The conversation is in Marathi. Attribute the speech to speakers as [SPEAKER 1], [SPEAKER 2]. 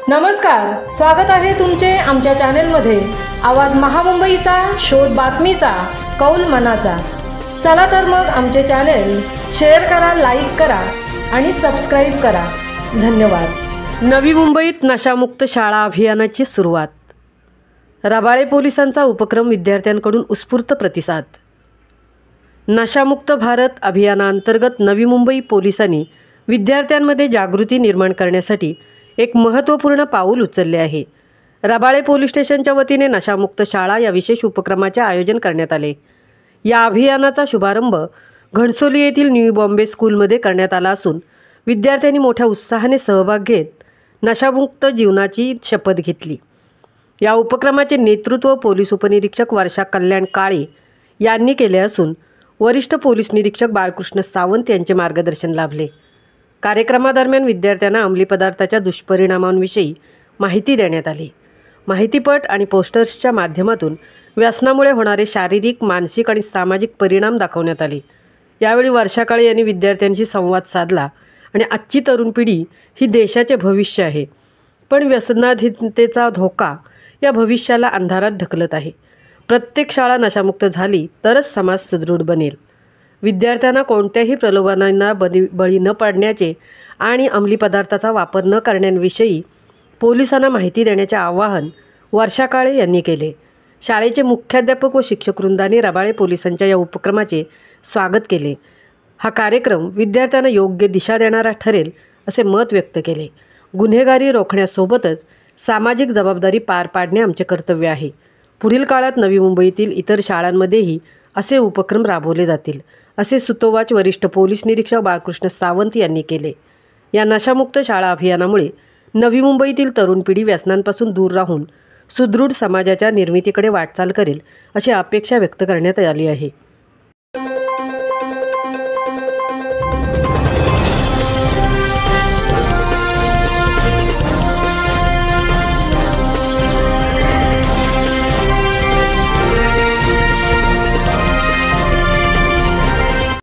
[SPEAKER 1] नमस्कार, स्वागत आहे तुमचे आमच्या चॅनेलमध्ये। आवाज महामुंबईचा, शोध बातमीचा, कौल मनाचा। चला तर मग आमचे चॅनेल शेअर करा, लाईक करा आणि सबस्क्राइब करा। धन्यवाद।
[SPEAKER 2] नवी मुंबईत नशामुक्त शाळा अभियानाची सुरुवात। रबाळे पोलिसांचा उपक्रम विद्यार्थ्यांकडून उत्स्फूर्त प्रतिसाद। नशामुक्त भारत अभियानांतर्गत नवी मुंबई पोलिसांनी विद्यार्थ्यांमध्ये जागृती निर्माण करण्यासाठी एक महत्त्वपूर्ण पाऊल उचलले आहे। रबाळे पोलीस स्टेशनच्या वतीने नशामुक्त शाळा या विशेष उपक्रमाचे आयोजन करण्यात आले। या अभियानाचा शुभारंभ घणसोली येथील न्यू बॉम्बे स्कूलमध्ये करण्यात आला असून विद्यार्थ्यांनी मोठ्या उत्साहाने सहभाग घेत नशामुक्त जीवनाची शपथ घेतली। या उपक्रमाचे नेतृत्व पोलीस उपनिरीक्षक वर्षा कल्याण काळे यांनी केले असून वरिष्ठ पोलीस निरीक्षक बाळकृष्ण सावंत यांचे मार्गदर्शन लाभले। कार्यक्रमादरम्यान विद्यार्थ्यांना अंमली पदार्थाच्या दुष्परिणामांविषयी माहिती देण्यात आली। माहितीपट आणि पोस्टर्सच्या माध्यमातून व्यसनामुळे होणारे शारीरिक, मानसिक आणि सामाजिक परिणाम दाखवण्यात आले। यावेळी वर्षा काळे यांनी विद्यार्थ्यांशी संवाद साधला आणि आजची तरुण पिढी ही देशाचे भविष्य आहे, पण व्यसनाधीनतेचा धोका या भविष्याला अंधारात ढकलत आहे। प्रत्येक शाळा नशामुक्त झाली तरच समाज सुदृढ बनेल। विद्यार्थ्यांना कोणत्याही प्रलोभनांना बळी न पडण्याचे आणि अंमली पदार्थाचा वापर न करण्याविषयी पोलिसांना माहिती देण्याचे आवाहन वर्षा काळे यांनी केले। शाळेचे मुख्याध्यापक व शिक्षक वृंदाने रबाळे पोलिसांच्या या उपक्रमाचे स्वागत केले। हा कार्यक्रम विद्यार्थ्यांना योग्य दिशा देणारा ठरेल असे मत व्यक्त केले। गुन्हेगारी रोखण्यासोबतच सामाजिक जबाबदारी पार पाडणे आमचे कर्तव्य आहे। पुढील काळात नवी मुंबईतील इतर शाळांमध्येही असे उपक्रम राबवले जातील, असे सुतोवाच वरिष्ठ पोलीस निरीक्षक बाळकृष्ण सावंत यांनी केले। या नशामुक्त शाळा अभियानामुळे नवी मुंबईतील तरुण पिढी व्यसनांपासून दूर राहून सुदृढ समाजाच्या निर्मितीकडे वाटचाल करेल अशी अपेक्षा व्यक्त करण्यात आली आहे।